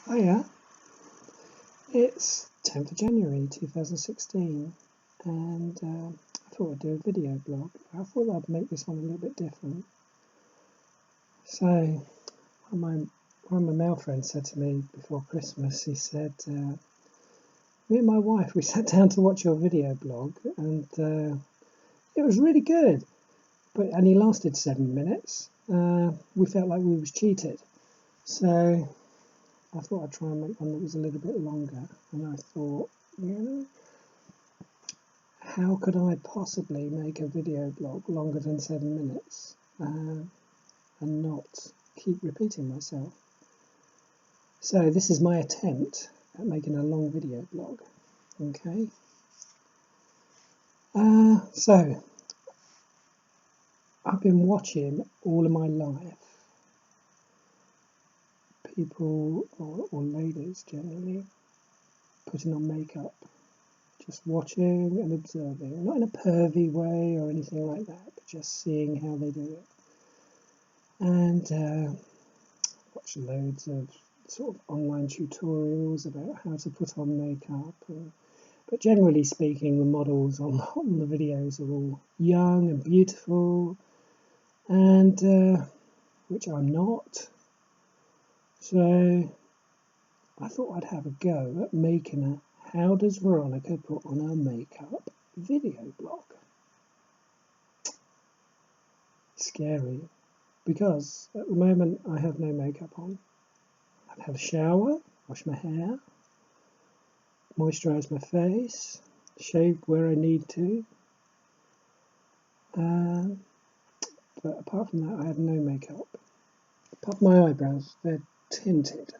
Hiya, it's 10th of January 2016 and I thought I'd do a video blog. I thought I'd make this one a little bit different. So one of my male friends said to me before Christmas, he said, me and my wife, we sat down to watch your video blog and it was really good, but only lasted 7 minutes. We felt like we was cheated. So I thought I'd try and make one that was a little bit longer, and I thought, how could I possibly make a video blog longer than 7 minutes and not keep repeating myself? So this is my attempt at making a long video blog. Okay. So I've been watching all of my life people or ladies generally putting on makeup, just watching and observing, not in a pervy way or anything like that, but just seeing how they do it. And watch loads of sort of online tutorials about how to put on makeup. But generally speaking, the models on the videos are all young and beautiful, and which I'm not. So I thought I'd have a go at making a How Does Veronica Put On Her Makeup video blog. Scary, because at the moment I have no makeup on. I've had a shower, washed my hair, moisturised my face, shaved where I need to. But apart from that, I have no makeup. Apart from my eyebrows, they're tinted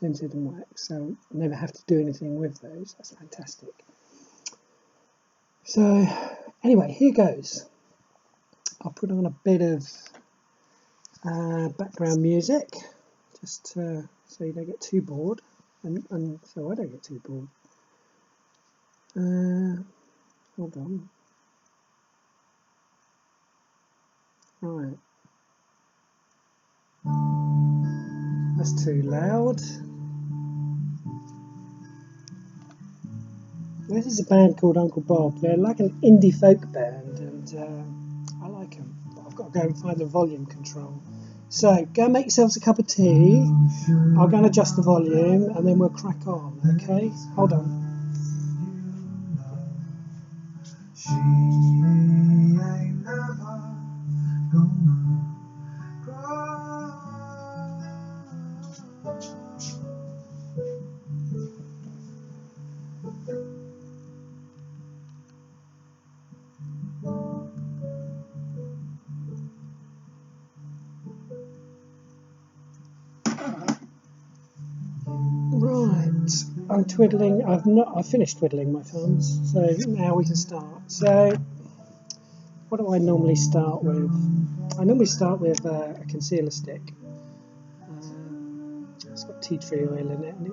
and wax, so I never have to do anything with those. That's fantastic. So anyway, here goes. I'll put on a bit of background music, just so you don't get too bored, and so I don't get too bored. Hold on. Right. That's too loud. This is a band called Uncle Bob. They're like an indie folk band, and I like them. But I've got to go and find the volume control. So go and make yourselves a cup of tea. I'll go and adjust the volume, and then we'll crack on. Okay? Hold on. She ain't never gonna cry. Right, I'm twiddling. I've finished twiddling my thumbs, so now we can start. So, what do I normally start with? I normally start with a concealer stick. It's got tea tree oil in it, and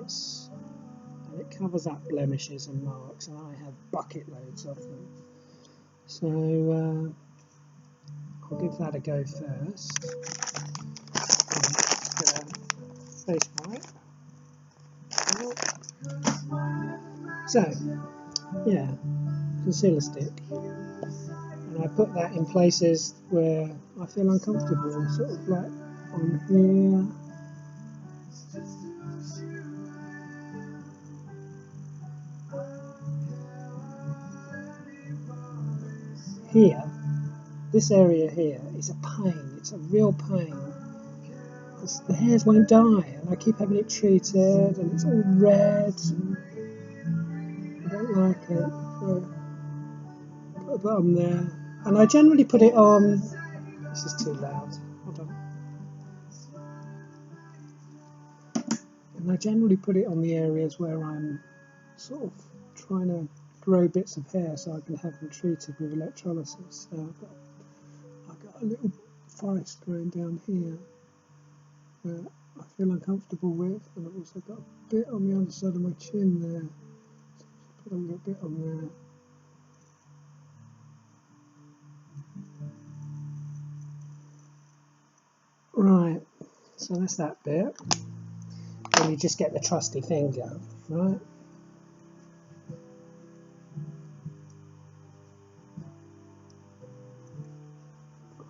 it covers up blemishes and marks, and I have bucket loads of them. So I'll give that a go first. Face wipe. So, yeah, concealer stick. And I put that in places where I feel uncomfortable, sort of like on here. Here, this area here is a pain, it's a real pain. Because the hairs won't dye, and I keep having it treated, and it's all red. I don't like it. So put a bit on there. And I generally put it on. This is too loud. Hold on. And I generally put it on the areas where I'm sort of trying to grow bits of hair so I can have them treated with electrolysis. So I've got a little forest growing down here where I feel uncomfortable with, and I've also got a bit on the underside of my chin there. So put a little bit on there. Right, so that's that bit. then you just get the trusty finger, right?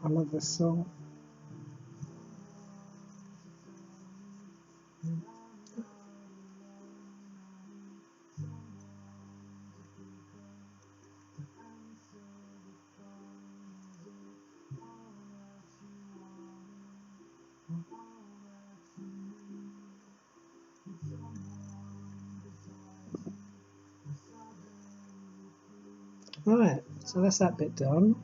I love this song. Right, so that's that bit done.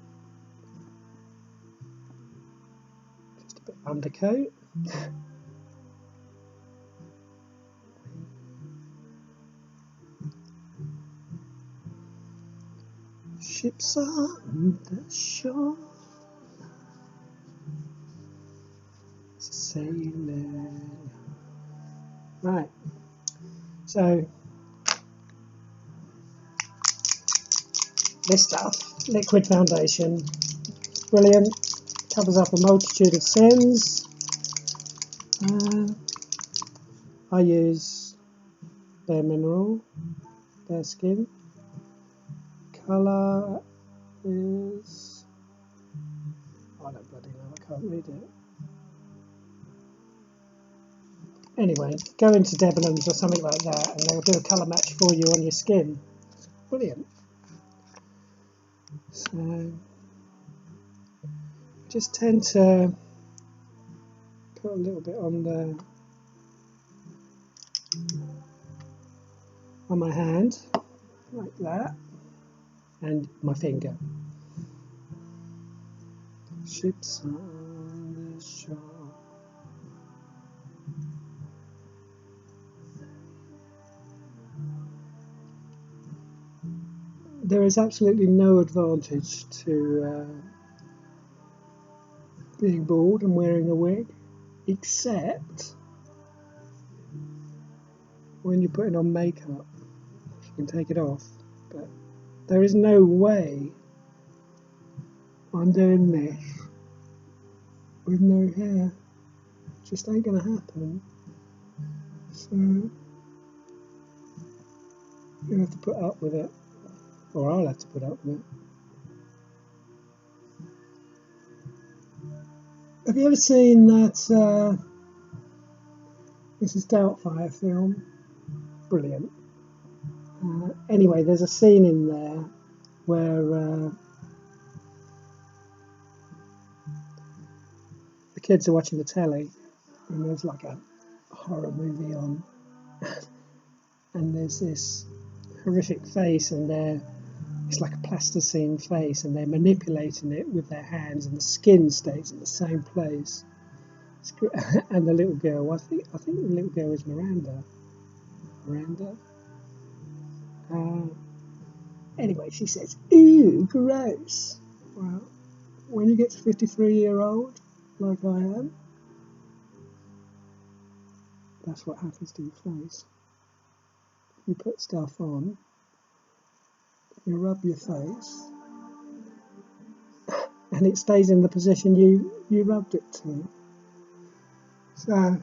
Just a bit of undercoat. Ships on the shore, sailing. Right, so this stuff, liquid foundation, brilliant, covers up a multitude of sins. I use Bare Mineral, Bare Skin. Colour is, I don't bloody know, I can't read it. Anyway, go into Debenhams or something like that and they'll do a colour match for you on your skin. It's brilliant. So, I just tend to put a little bit on my hand, like that, and my finger. Ships on the shore. There is absolutely no advantage to being bald and wearing a wig, except when you're putting on makeup. You can take it off, but there is no way I'm doing this with no hair. It just ain't gonna happen. So you have to put up with it, or I'll have to put up with it. Have you ever seen that Mrs. Doubtfire film? Brilliant. Anyway, there's a scene in there where the kids are watching the telly and there's like a horror movie on and there's this horrific face and it's like a plasticine face and they're manipulating it with their hands and the skin stays in the same place. And the little girl, I think the little girl is Miranda. Anyway, she says, "Ooh, gross." Well, when you get to 53-year-old, like I am, that's what happens to your face. You put stuff on, you rub your face, and it stays in the position you rubbed it to. So,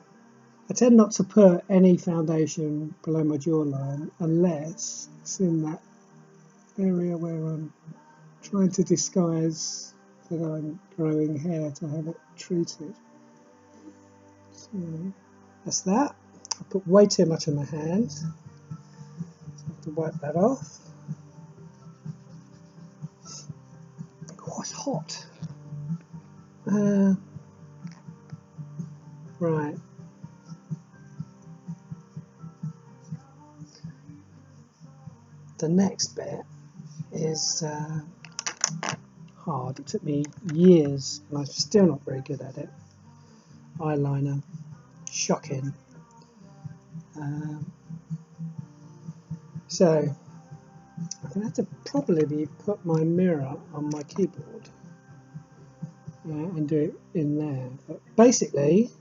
I tend not to put any foundation below my jawline unless it's in that area where I'm trying to disguise that I'm growing hair to have it treated. So that's that. I put way too much on my hand, so I have to wipe that off. Oh, it's hot. Right. The next bit is hard. It took me years and I'm still not very good at it. Eyeliner. Shocking. So I'm going to have to probably put my mirror on my keyboard and do it in there. But basically,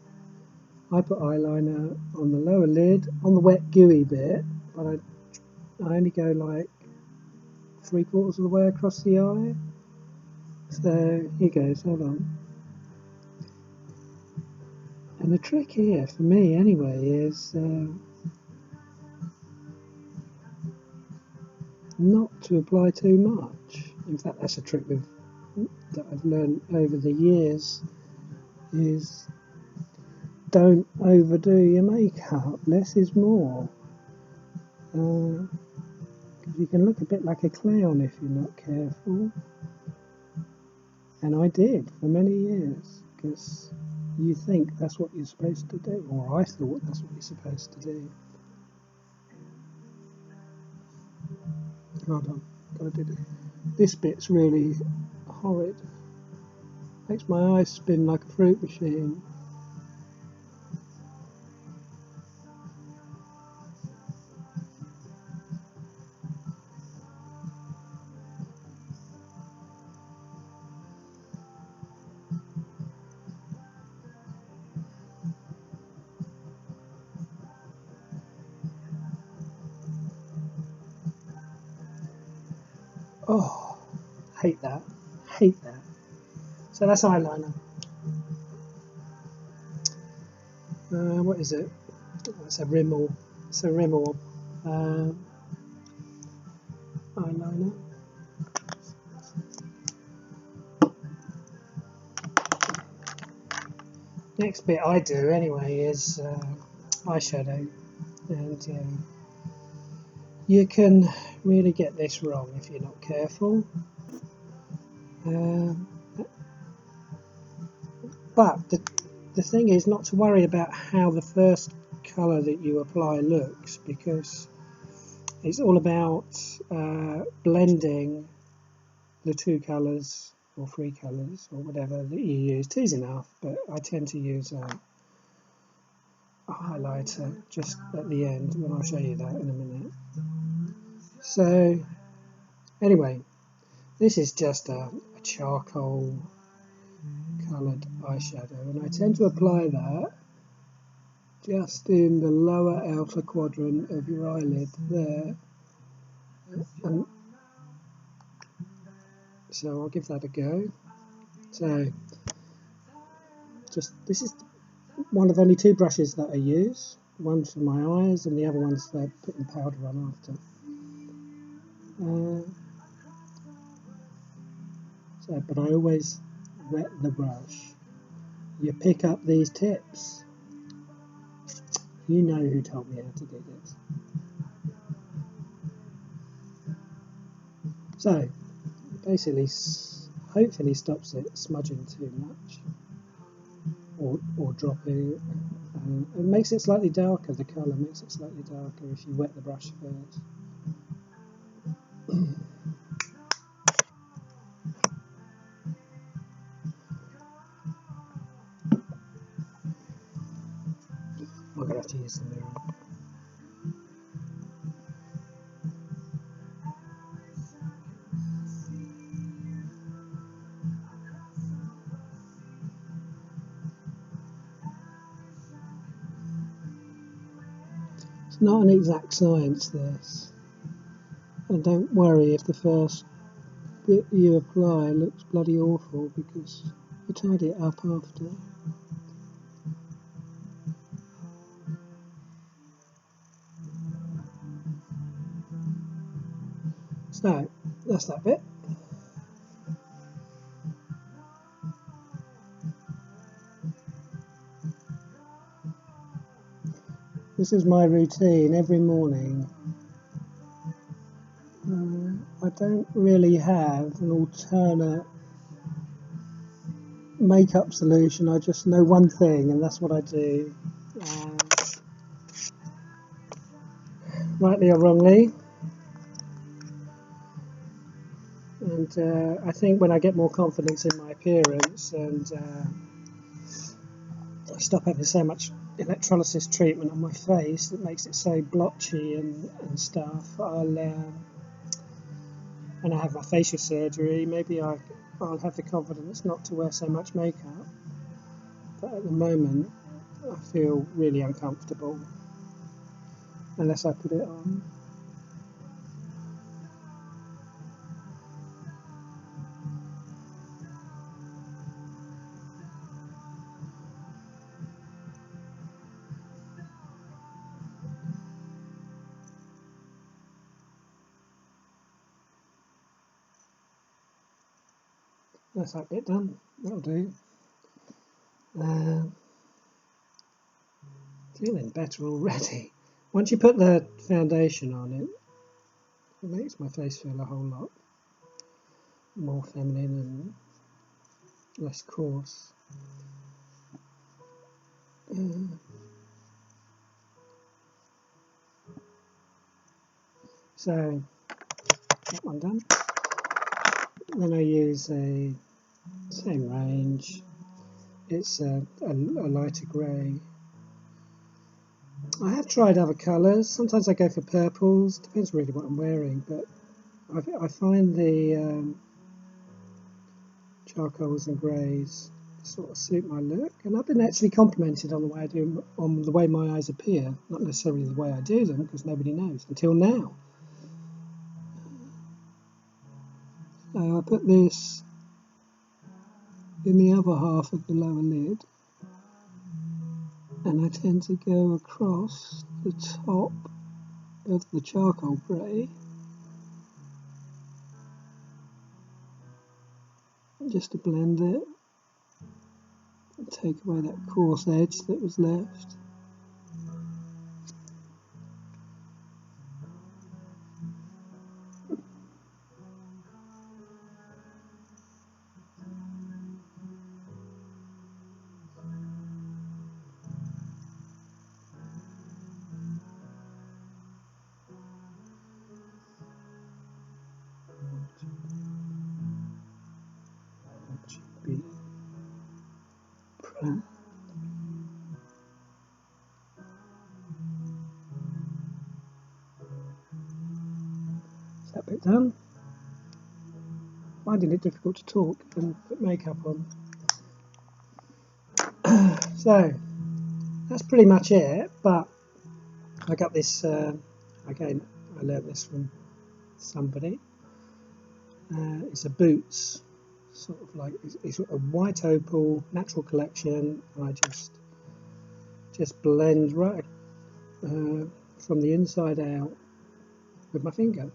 I put eyeliner on the lower lid, on the wet gooey bit, but I only go like 3/4 of the way across the eye. So here goes, hold on. And the trick here, for me anyway, is not to apply too much. In fact, that's a trick that I've learned over the years, is don't overdo your makeup. Less is more. You can look a bit like a clown if you're not careful. And I did for many years, because you think that's what you're supposed to do, or I thought that's what you're supposed to do. Hold on, gotta do this. This bit's really horrid. Makes my eyes spin like a fruit machine. Oh, hate that. Hate that. So that's eyeliner. What is it? It's a Rimmel. It's a Rimmel eyeliner. Next bit I do anyway is eyeshadow, and you can really get this wrong if you're not careful. But the thing is not to worry about how the first colour that you apply looks, because it's all about blending the two colours or three colours or whatever that you use. Two's enough, but I tend to use a highlighter just at the end, and I'll show you that in a minute. So anyway, this is just a charcoal coloured eyeshadow, and I tend to apply that just in the lower outer quadrant of your eyelid there, and so I'll give that a go. So this is one of only two brushes that I use, one for my eyes and the other one's for putting powder on after. But I always wet the brush. You pick up these tips. You know who told me how to do this. So basically, hopefully stops it smudging too much or dropping. It makes it slightly darker. The colour makes it slightly darker if you wet the brush first. I'm going to have to use the mirror. It's not an exact science, this. And don't worry if the first bit you apply looks bloody awful, because you tidy it up after. So that's that bit. This is my routine every morning. I don't really have an alternate makeup solution. I just know one thing, and that's what I do. Rightly or wrongly. And I think when I get more confidence in my appearance and I stop having so much electrolysis treatment on my face that makes it so blotchy and stuff, and I have my facial surgery, maybe I'll have the confidence not to wear so much makeup. But at the moment, I feel really uncomfortable unless I put it on. That's that bit done. That'll do. Feeling better already. Once you put the foundation on it, it makes my face feel a whole lot more feminine and less coarse. So that one done. Then I use a same range. It's a lighter grey. I have tried other colours. Sometimes I go for purples. Depends really what I'm wearing, but I find the charcoals and greys sort of suit my look. And I've been actually complimented on the way I do, on the way my eyes appear, not necessarily the way I do them, because nobody knows until now. So I put this in the other half of the lower lid, and I tend to go across the top of the charcoal grey, just to blend it and take away that coarse edge that was left. Is that bit done? Finding it difficult to talk and put makeup on. So that's pretty much it, but I got this, again, I learned this from somebody. It's a Boots, sort of like, it's a white opal, natural collection, and I just blend right from the inside out with my finger.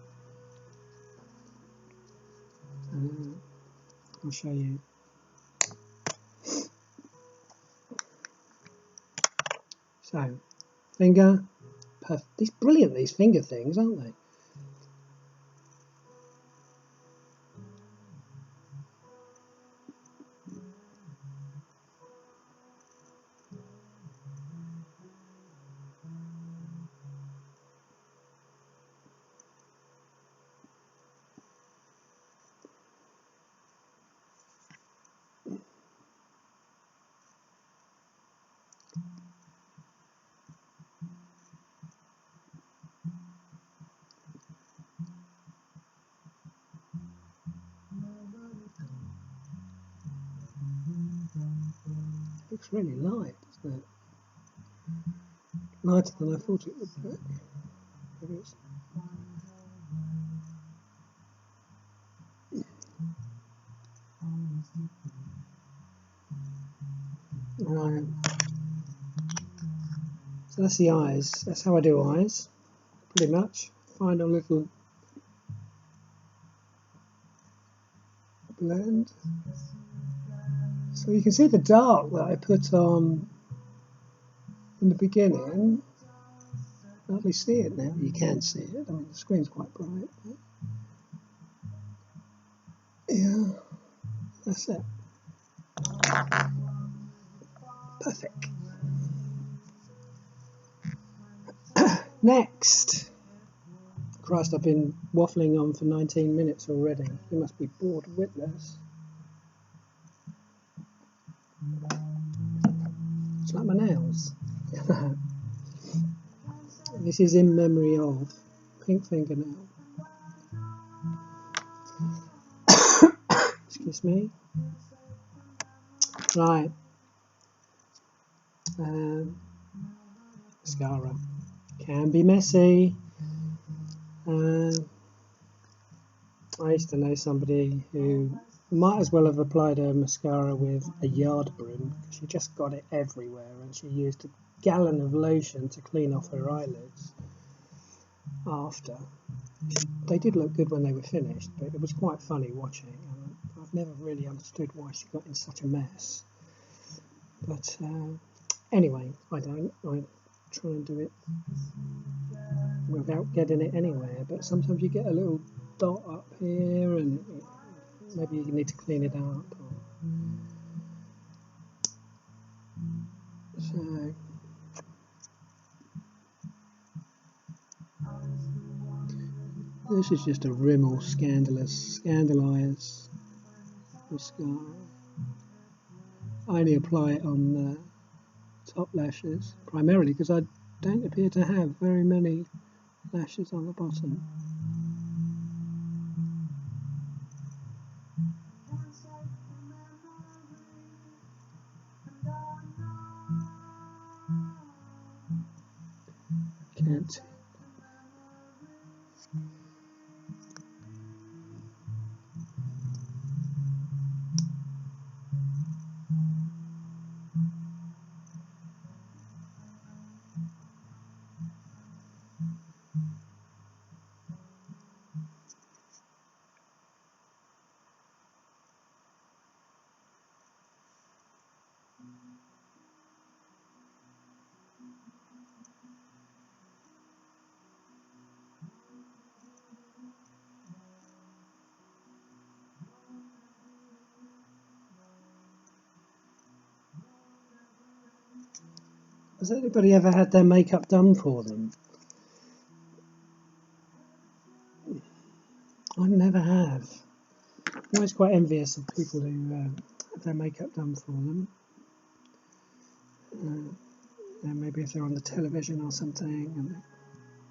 I'll show you. So, finger, perfect. These brilliant, these finger things, aren't they? Looks really light, doesn't it? Lighter than I thought it would look. Maybe it's... Right. So that's the eyes. That's how I do eyes, pretty much. Find a little blend. So you can see the dark that I put on in the beginning. Can't really see it now. You can see it. I mean, the screen's quite bright. But yeah, that's it. Perfect. Next. Christ, I've been waffling on for 19 minutes already. You must be bored witless. It's like my nails. This is in memory of pink fingernail. Excuse me. Right. Mascara. Can be messy. I used to know somebody who might as well have applied her mascara with a yard broom. She just got it everywhere, and she used a gallon of lotion to clean off her eyelids after. They did look good when they were finished, but it was quite funny watching. And I never really understood why she got in such a mess. But anyway, I don't. I try and do it without getting it anywhere. But sometimes you get a little dot up here, and maybe you need to clean it up. So this is just a Rimmel Scandalise mascara. I only apply it on the top lashes, primarily because I don't appear to have very many lashes on the bottom. Can't see. Has anybody ever had their makeup done for them? I never have. I'm always quite envious of people who have their makeup done for them. And maybe if they're on the television or something, and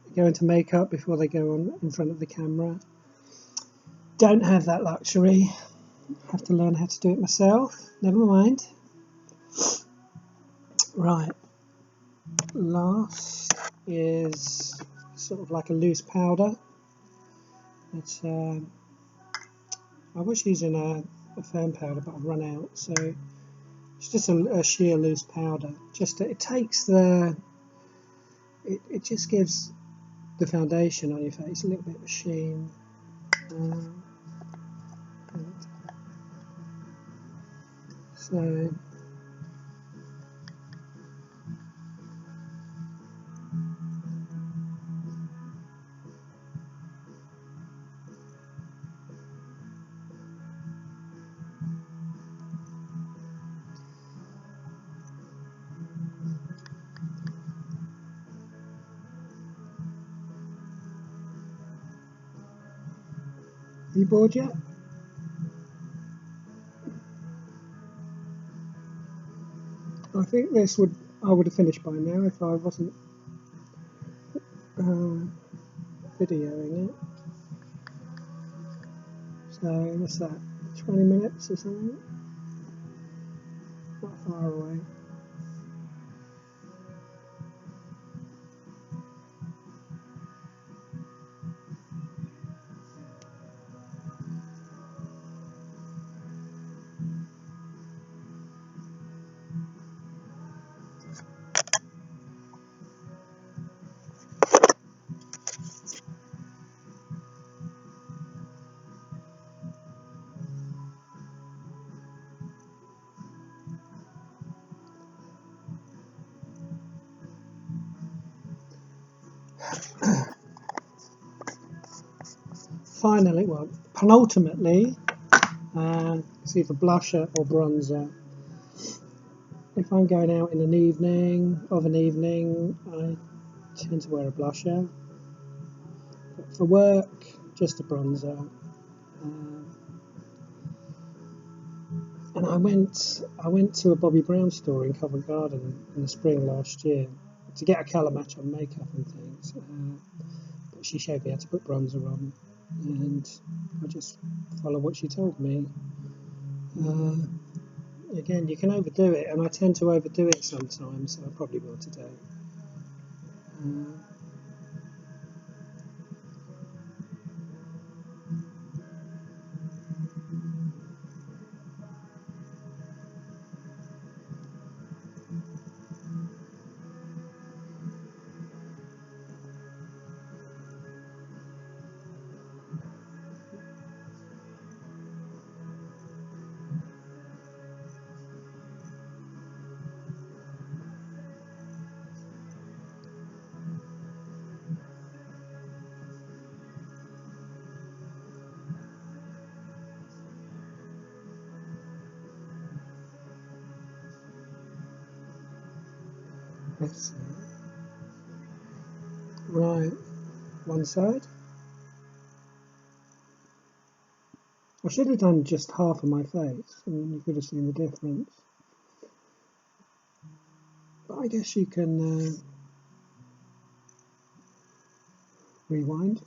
they go into makeup before they go on in front of the camera. Don't have that luxury. Have to learn how to do it myself. Never mind. Right. Last is sort of like a loose powder. It's I was using a firm powder, but I've run out, so it's just a sheer loose powder. Just it takes the it just gives the foundation on your face a little bit of a sheen. So you bored yet? I think I would have finished by now if I wasn't videoing it. So what's that? 20 minutes or something? Not far away. Finally, well, penultimately, it's either blusher or bronzer. If I'm going out in an evening, I tend to wear a blusher. But for work, just a bronzer. And I went to a Bobbi Brown store in Covent Garden in the spring last year to get a colour match on makeup and things. But she showed me how to put bronzer on, and I just followed what she told me. Again, you can overdo it, and I tend to overdo it sometimes, so I probably will today. Let's see. Right, one side. I should have done just half of my face, and you could have seen the difference. But I guess you can rewind.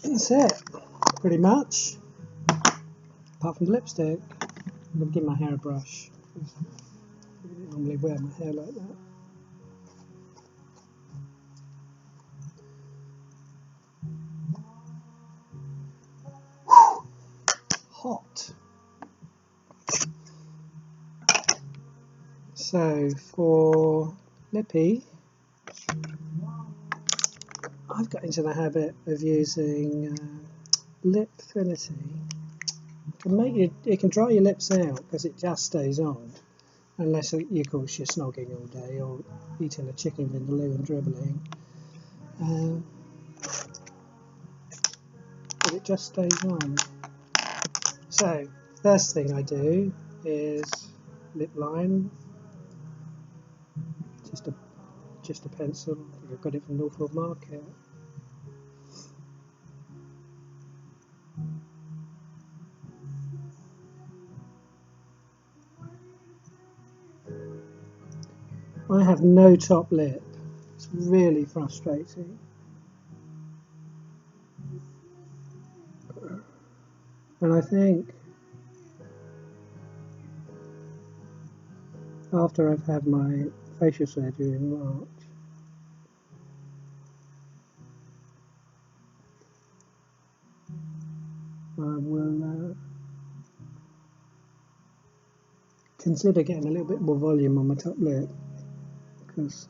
That's it, pretty much. Apart from the lipstick, I'm going to give my hair a brush. I don't normally wear my hair like that. Hot. So for lippy, I've got into the habit of using Lip Trinity. It can dry your lips out because it just stays on, unless of course you're snogging all day or eating a chicken vindaloo and dribbling. But it just stays on. So first thing I do is lip line. Just a pencil. I think I've got it from Northfield Market. I have no top lip. It's really frustrating. And I think after I've had my facial surgery in March, I will consider getting a little bit more volume on my top lip, because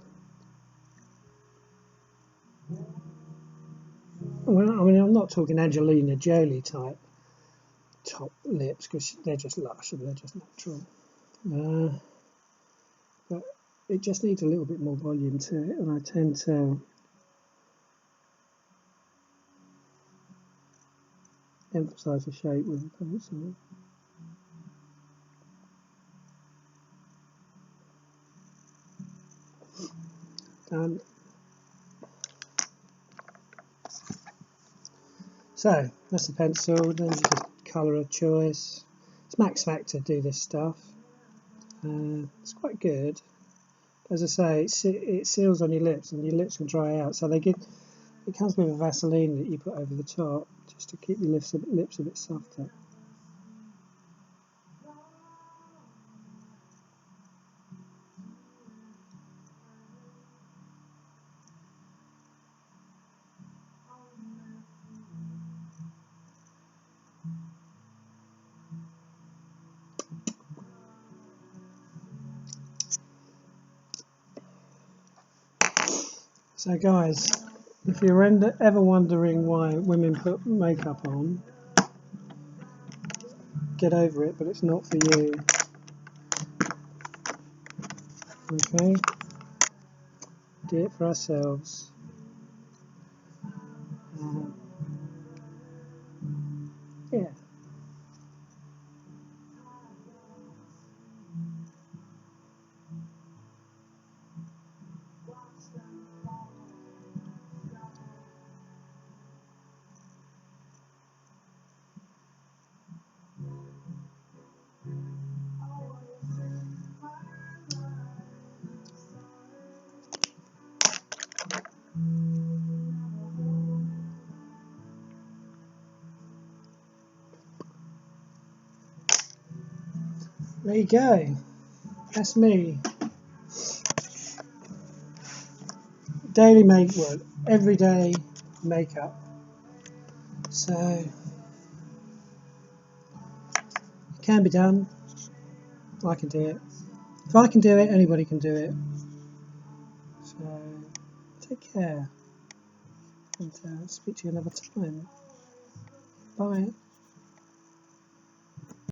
I'm not talking Angelina Jolie type top lips, because they're just lush and they're just natural. But it just needs a little bit more volume to it, and I tend to emphasise the shape with a pencil. Done. So that's the pencil. Then you can colour of choice. It's Max Factor do this stuff. It's quite good. As I say, it seals on your lips, and your lips can dry out. So it comes with a Vaseline that you put over the top, just to keep your lips a bit softer. So guys, if you're ever wondering why women put makeup on, get over it, but it's not for you. Okay? Do it for ourselves. Yeah. There you go. That's me. Everyday makeup. So can be done. I can do it. If I can do it, anybody can do it. So take care, and speak to you another time. Bye.